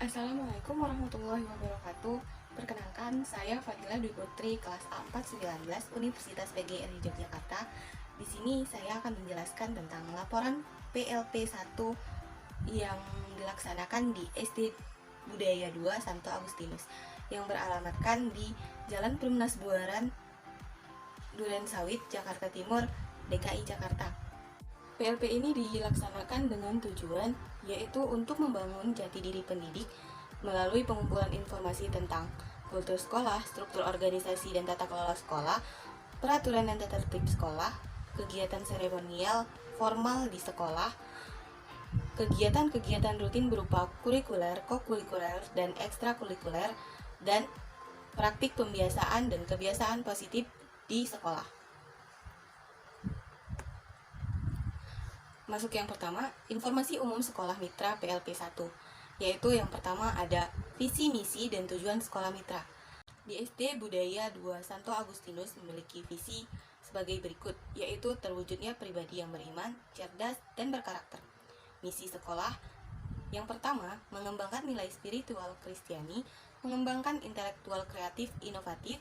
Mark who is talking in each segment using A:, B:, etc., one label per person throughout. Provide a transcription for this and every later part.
A: Assalamualaikum warahmatullahi wabarakatuh. Perkenalkan, saya Fadila Dwi Putri, kelas A419 Universitas PGRI Yogyakarta. Di sini saya akan menjelaskan tentang laporan PLP 1 yang dilaksanakan di SD Budaya 2 Santo Agustinus yang beralamatkan di Jalan Perumnas Buaran, Durensawit, Jakarta Timur, DKI Jakarta. PLP ini dilaksanakan dengan tujuan yaitu untuk membangun jati diri pendidik melalui pengumpulan informasi tentang kultur sekolah, struktur organisasi dan tata kelola sekolah, peraturan dan tata tertib sekolah, kegiatan seremonial formal di sekolah, kegiatan-kegiatan rutin berupa kurikuler, kokurikuler, dan ekstrakurikuler, dan praktik pembiasaan dan kebiasaan positif di sekolah. Masuk yang pertama, informasi umum sekolah mitra PLP 1, yaitu yang pertama ada visi, misi, dan tujuan sekolah mitra. Di SD Budaya 2 Santo Agustinus memiliki visi sebagai berikut, yaitu terwujudnya pribadi yang beriman, cerdas, dan berkarakter. Misi sekolah yang pertama, mengembangkan nilai spiritual Kristiani, mengembangkan intelektual kreatif inovatif.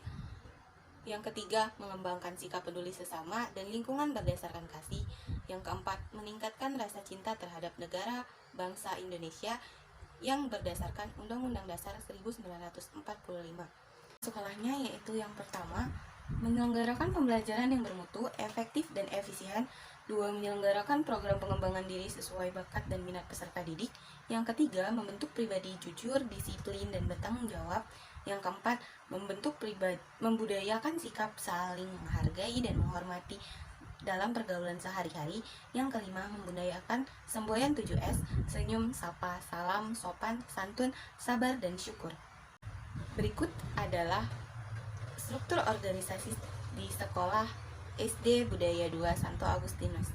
A: Yang ketiga, mengembangkan sikap peduli sesama dan lingkungan berdasarkan kasih. Yang keempat, meningkatkan rasa cinta terhadap negara bangsa Indonesia yang berdasarkan Undang-Undang Dasar 1945. Sekolahnya yaitu yang pertama, menyelenggarakan pembelajaran yang bermutu, efektif, dan efisien. Dua, menyelenggarakan program pengembangan diri sesuai bakat dan minat peserta didik. Yang ketiga, membentuk pribadi jujur, disiplin, dan bertanggung jawab. Yang keempat, membudayakan sikap saling menghargai dan menghormati dalam pergaulan sehari-hari. Yang kelima, membudayakan semboyan 7S, senyum, sapa, salam, sopan, santun, sabar, dan syukur. Berikut adalah struktur organisasi di sekolah SD Budaya 2 Santo Agustinus.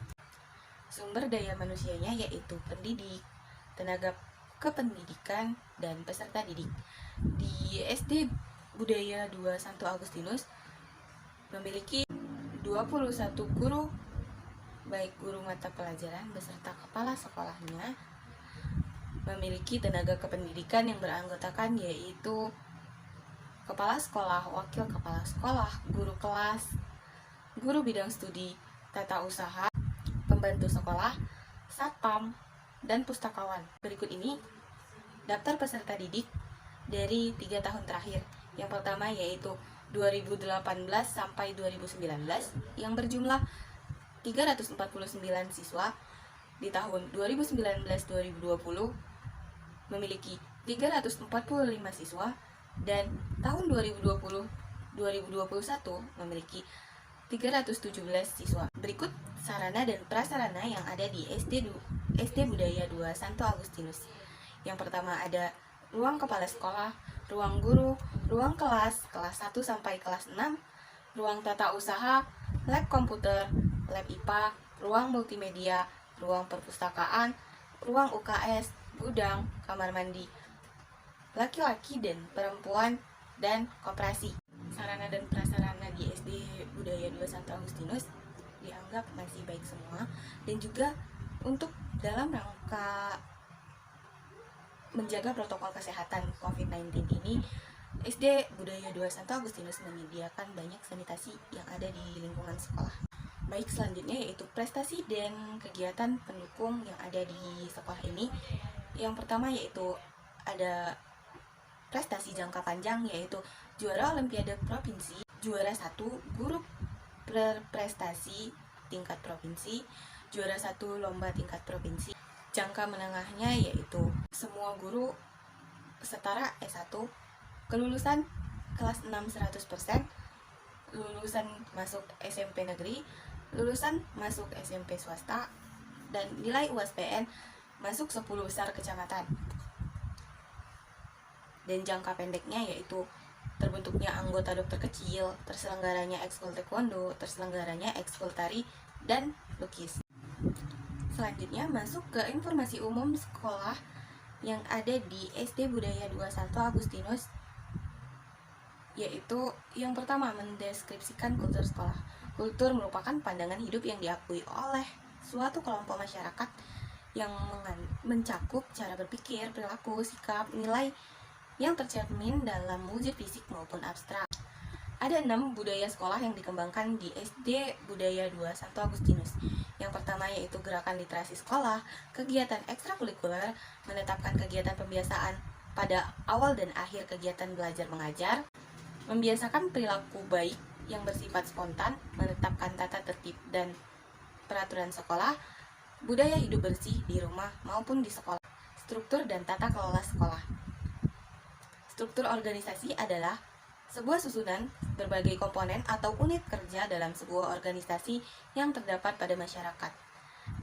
A: Sumber daya manusianya yaitu pendidik, tenaga kependidikan, dan peserta didik. Di SD Budaya 2 Santo Agustinus memiliki 21 guru, baik guru mata pelajaran beserta kepala sekolahnya. Memiliki tenaga kependidikan yang beranggotakan yaitu kepala sekolah, wakil kepala sekolah, guru kelas, guru bidang studi tata usaha, pembantu sekolah, satpam, dan pustakawan. Berikut ini daftar peserta didik dari 3 tahun terakhir. Yang pertama yaitu 2018 sampai 2019 yang berjumlah 349 siswa. Di tahun 2019-2020 memiliki 345 siswa, dan tahun 2020-2021 memiliki 317 siswa. Berikut sarana dan prasarana yang ada di SD Budaya 2 Santo Agustinus. Yang pertama ada ruang kepala sekolah, ruang guru, ruang kelas 1 sampai kelas 6, ruang tata usaha, lab komputer, lab IPA, ruang multimedia, ruang perpustakaan, ruang UKS, gudang, kamar mandi laki-laki dan perempuan, dan koperasi. Sarana dan prasarana di SD Budaya 2 Santo Agustinus dianggap masih baik semua, dan juga untuk dalam rangka menjaga protokol kesehatan COVID-19 ini, SD Budaya 2 Santo Agustinus menyediakan banyak sanitasi yang ada di lingkungan sekolah. Baik, selanjutnya yaitu prestasi dan kegiatan pendukung yang ada di sekolah ini. Yang pertama yaitu ada prestasi jangka panjang, yaitu juara olimpiade provinsi, juara 1 guru berprestasi tingkat provinsi, juara 1 lomba tingkat provinsi. Jangka menengahnya yaitu semua guru setara S1, kelulusan kelas 6 100%, lulusan masuk SMP negeri, lulusan masuk SMP swasta, dan nilai UASPN masuk 10 besar kecamatan. Dan jangka pendeknya yaitu terbentuknya anggota dokter kecil, terselenggaranya ekskul taekwondo, terselenggaranya ekskul tari, dan lukis. Selanjutnya masuk ke informasi umum sekolah yang ada di SD Budaya 2 Santo Agustinus, yaitu yang pertama, mendeskripsikan kultur sekolah. Kultur merupakan pandangan hidup yang diakui oleh suatu kelompok masyarakat yang mencakup cara berpikir, perilaku, sikap, nilai yang tercermin dalam wujud fisik maupun abstrak. Ada 6 budaya sekolah yang dikembangkan di SD Budaya 2 Santo Agustinus. Yang pertama yaitu gerakan literasi sekolah, kegiatan ekstrakurikuler, menetapkan kegiatan pembiasaan pada awal dan akhir kegiatan belajar mengajar, membiasakan perilaku baik yang bersifat spontan, menetapkan tata tertib dan peraturan sekolah, budaya hidup bersih di rumah maupun di sekolah, struktur dan tata kelola sekolah. Struktur organisasi adalah sebuah susunan berbagai komponen atau unit kerja dalam sebuah organisasi yang terdapat pada masyarakat.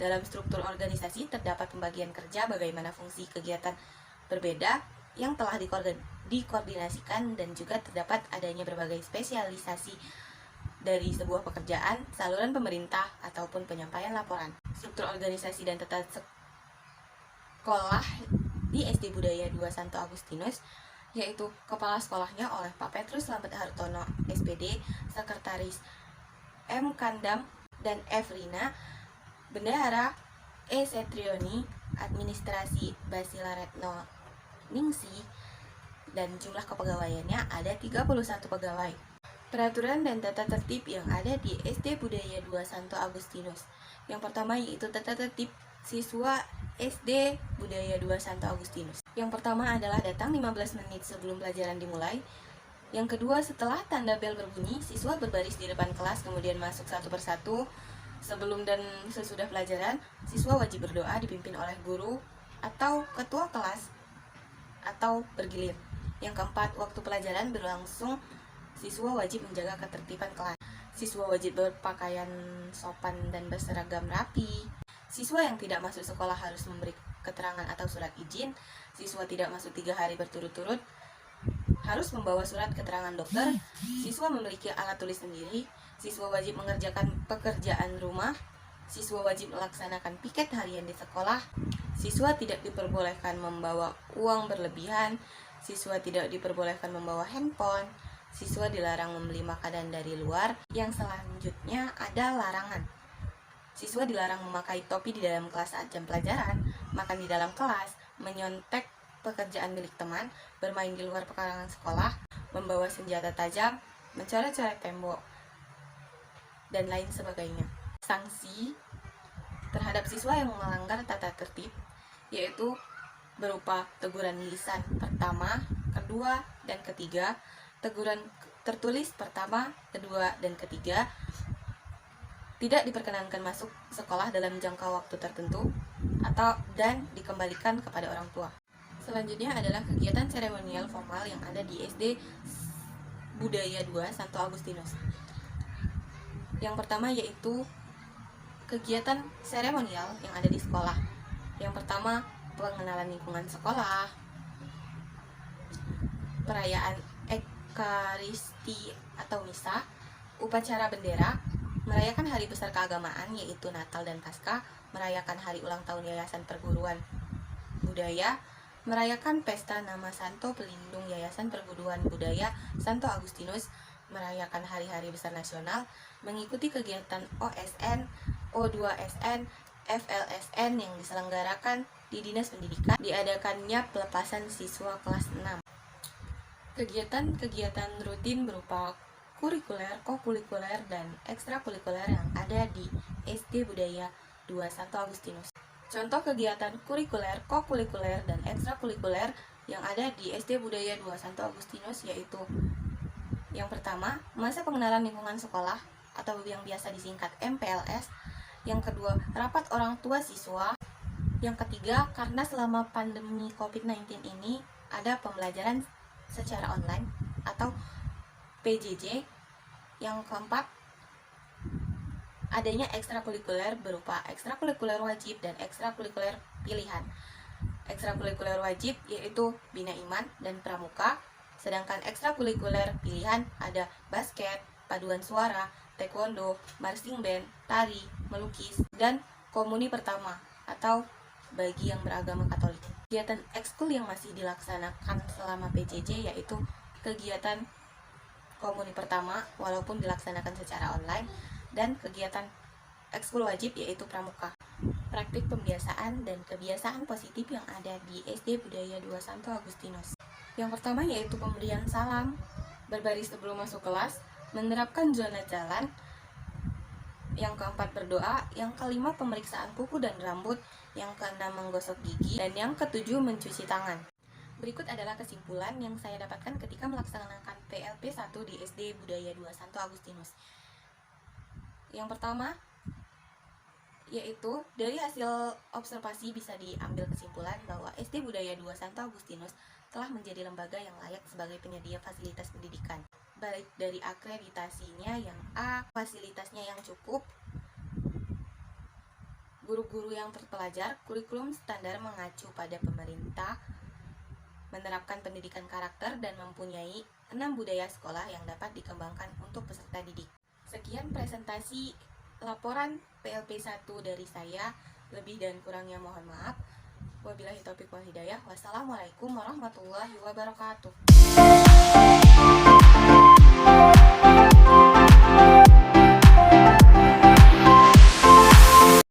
A: Dalam struktur organisasi terdapat pembagian kerja bagaimana fungsi kegiatan berbeda yang telah dikoordinasikan dan juga terdapat adanya berbagai spesialisasi dari sebuah pekerjaan, saluran pemerintah, ataupun penyampaian laporan. Struktur organisasi dan tata sekolah di SD Budaya 2 Santo Agustinus yaitu kepala sekolahnya oleh Pak Petrus Lamberth Hartono, SPD, Sekretaris M. Kandam dan F. Rina, Bendahara E. Setrioni, Administrasi Basila Retno Ningsi, dan jumlah kepegawaiannya ada 31 pegawai. Peraturan dan tata tertib yang ada di SD Budaya 2 Santo Agustinus. Yang pertama yaitu tata tertib siswa SD Budaya 2 Santo Agustinus. Yang pertama adalah datang 15 menit sebelum pelajaran dimulai. Yang kedua, setelah tanda bel berbunyi, siswa berbaris di depan kelas kemudian masuk satu persatu. Sebelum dan sesudah pelajaran, siswa wajib berdoa dipimpin oleh guru atau ketua kelas atau bergilir. Yang keempat, waktu pelajaran berlangsung, siswa wajib menjaga ketertiban kelas. Siswa wajib berpakaian sopan dan berseragam rapi. Siswa yang tidak masuk sekolah harus memberi keterangan atau surat izin. Siswa tidak masuk 3 hari berturut-turut harus membawa surat keterangan dokter. Siswa memiliki alat tulis sendiri. Siswa wajib mengerjakan pekerjaan rumah. Siswa wajib melaksanakan piket harian di sekolah. Siswa tidak diperbolehkan membawa uang berlebihan. Siswa tidak diperbolehkan membawa handphone. Siswa dilarang membeli makanan dari luar. Yang selanjutnya ada larangan. Siswa dilarang memakai topi di dalam kelas saat jam pelajaran, makan di dalam kelas, menyontek pekerjaan milik teman, bermain di luar pekarangan sekolah, membawa senjata tajam, mencoret-coret tembok, dan lain sebagainya. Sanksi terhadap siswa yang melanggar tata tertib yaitu berupa teguran lisan pertama, kedua, dan ketiga, teguran tertulis pertama, kedua, dan ketiga, tidak diperkenankan masuk sekolah dalam jangka waktu tertentu dan dikembalikan kepada orang tua. Selanjutnya adalah kegiatan seremonial formal yang ada di SD Budaya 2 Santo Agustinus. Yang pertama yaitu kegiatan seremonial yang ada di sekolah. Yang pertama, pengenalan lingkungan sekolah, perayaan Ekaristi atau misa, upacara bendera, merayakan hari besar keagamaan yaitu Natal dan Paskah, merayakan hari ulang tahun Yayasan Perguruan Budaya, merayakan pesta nama Santo Pelindung Yayasan Perguruan Budaya Santo Agustinus, merayakan hari-hari besar nasional, mengikuti kegiatan OSN, O2SN, FLSN yang diselenggarakan di Dinas Pendidikan, diadakannya pelepasan siswa kelas 6. Kegiatan-kegiatan rutin berupa kurikuler, kokurikuler, dan ekstrakurikuler yang ada di SD Budaya 2 Santo Agustinus. Contoh kegiatan kurikuler, kokurikuler, dan ekstrakurikuler yang ada di SD Budaya 2 Santo Agustinus yaitu yang pertama, masa pengenalan lingkungan sekolah atau yang biasa disingkat MPLS. Yang kedua, rapat orang tua siswa. Yang ketiga, karena selama pandemi COVID-19 ini ada pembelajaran secara online atau PJJ. Yang keempat, adanya ekstrakurikuler berupa ekstrakurikuler wajib dan ekstrakurikuler pilihan. Ekstrakurikuler wajib yaitu Bina Iman dan Pramuka, sedangkan ekstrakurikuler pilihan ada basket, paduan suara, taekwondo, marching band, tari, melukis, dan komuni pertama atau bagi yang beragama Katolik. Kegiatan ekskul yang masih dilaksanakan selama PJJ yaitu kegiatan komuni pertama walaupun dilaksanakan secara online dan kegiatan ekskul wajib yaitu pramuka. Praktik pembiasaan dan kebiasaan positif yang ada di SD Budaya 2 Santo Agustinus. Yang pertama yaitu pemberian salam, berbaris sebelum masuk kelas, menerapkan zona jalan. Yang keempat berdoa, yang kelima pemeriksaan kuku dan rambut, yang keenam menggosok gigi, dan yang ketujuh mencuci tangan. Berikut adalah kesimpulan yang saya dapatkan ketika melaksanakan PLP 1 di SD Budaya 2 Santo Agustinus. Yang pertama, yaitu dari hasil observasi bisa diambil kesimpulan bahwa SD Budaya 2 Santo Agustinus telah menjadi lembaga yang layak sebagai penyedia fasilitas pendidikan. Baik dari akreditasinya yang A, fasilitasnya yang cukup, guru-guru yang terpelajar, kurikulum standar mengacu pada pemerintah, menerapkan pendidikan karakter, dan mempunyai 6 budaya sekolah yang dapat dikembangkan untuk peserta didik. Sekian presentasi laporan PLP 1 dari saya, lebih dan kurangnya mohon maaf. Wabillahi taufiq wal hidayah. Wassalamualaikum warahmatullahi wabarakatuh.